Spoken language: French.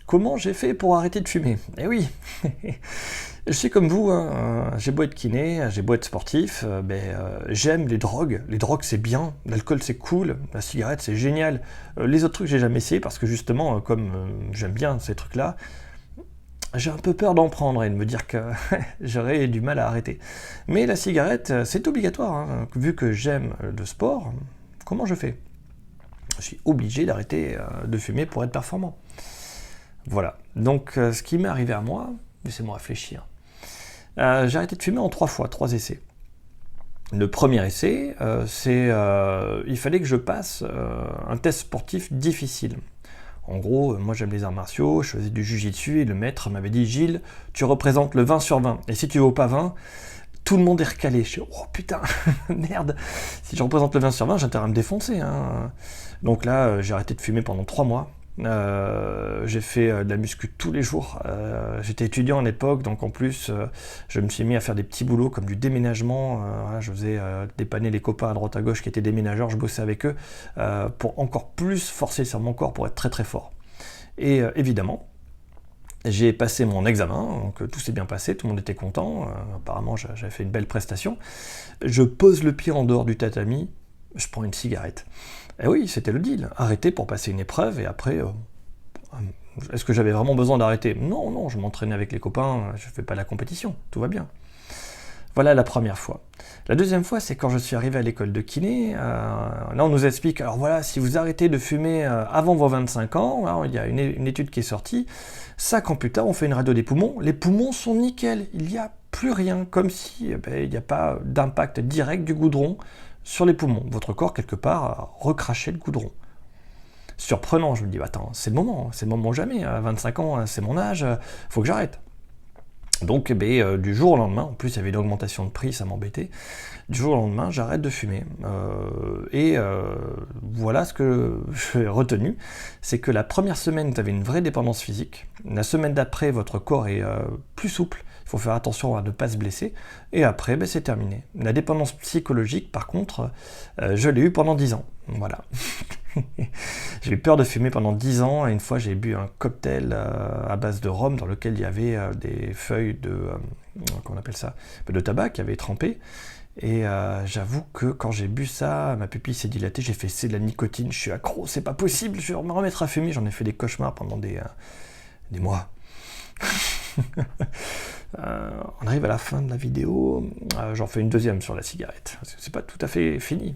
Comment j'ai fait pour arrêter de fumer? Eh oui, je suis comme vous, hein, j'ai beau être kiné, j'ai beau être sportif, j'aime les drogues. Les drogues c'est bien, l'alcool c'est cool, la cigarette c'est génial. Les autres trucs j'ai jamais essayé parce que justement, comme j'aime bien ces trucs-là, j'ai un peu peur d'en prendre et de me dire que j'aurais du mal à arrêter. Mais la cigarette, c'est obligatoire, hein, vu que j'aime le sport, comment je fais? Je suis obligé d'arrêter de fumer pour être performant. Voilà. Donc, ce qui m'est arrivé à moi, laissez-moi réfléchir. J'ai arrêté de fumer en 3 fois, 3 essais. Le premier essai, il fallait que je passe un test sportif difficile. En gros, moi j'aime les arts martiaux, je faisais du jiu-jitsu et le maître m'avait dit « Gilles, tu représentes le 20 sur 20. Et si tu vaux pas 20, tout le monde est recalé. » Je suis « Oh putain, merde, si je représente le 20 sur 20, j'ai intérêt à me défoncer. Hein. » Donc là, j'ai arrêté de fumer pendant 3 mois. J'ai fait de la muscu tous les jours. J'étais étudiant à l'époque, donc en plus, je me suis mis à faire des petits boulots comme du déménagement. Voilà, je faisais dépanner les copains à droite à gauche qui étaient déménageurs, je bossais avec eux pour encore plus forcer sur mon corps pour être très très fort. Et évidemment, j'ai passé mon examen, donc tout s'est bien passé, tout le monde était content. Apparemment, j'avais fait une belle prestation. Je pose le pied en dehors du tatami, je prends une cigarette. Et oui, c'était le deal. Arrêter pour passer une épreuve et après, est-ce que j'avais vraiment besoin d'arrêter? Non, non, je m'entraînais avec les copains, je fais pas la compétition, tout va bien. Voilà la première fois. La deuxième fois, c'est quand je suis arrivé à l'école de kiné. Là, on nous explique, alors voilà, si vous arrêtez de fumer avant vos 25 ans, alors, il y a une étude qui est sortie, 5 ans plus tard, on fait une radio des poumons, les poumons sont nickel, il n'y a plus rien, comme si il n'y a pas d'impact direct du goudron sur les poumons. Votre corps, quelque part, a recraché le goudron. Surprenant, je me dis, attends, c'est le moment jamais, à 25 ans, c'est mon âge, faut que j'arrête. Donc, du jour au lendemain, en plus il y avait une augmentation de prix, ça m'embêtait, du jour au lendemain, j'arrête de fumer. Voilà ce que j'ai retenu, c'est que la première semaine, vous avez une vraie dépendance physique, la semaine d'après, votre corps est plus souple, il faut faire attention à ne pas se blesser, et après, c'est terminé. La dépendance psychologique, par contre, je l'ai eue pendant 10 ans, voilà. J'ai eu peur de fumer pendant 10 ans, et une fois j'ai bu un cocktail à base de rhum dans lequel il y avait des feuilles comment on appelle ça, de tabac qui avaient trempé, et j'avoue que quand j'ai bu ça, ma pupille s'est dilatée, j'ai fait c'est de la nicotine, je suis accro, c'est pas possible, je vais me remettre à fumer, j'en ai fait des cauchemars pendant des mois. On arrive à la fin de la vidéo, j'en fais une deuxième sur la cigarette, c'est pas tout à fait fini.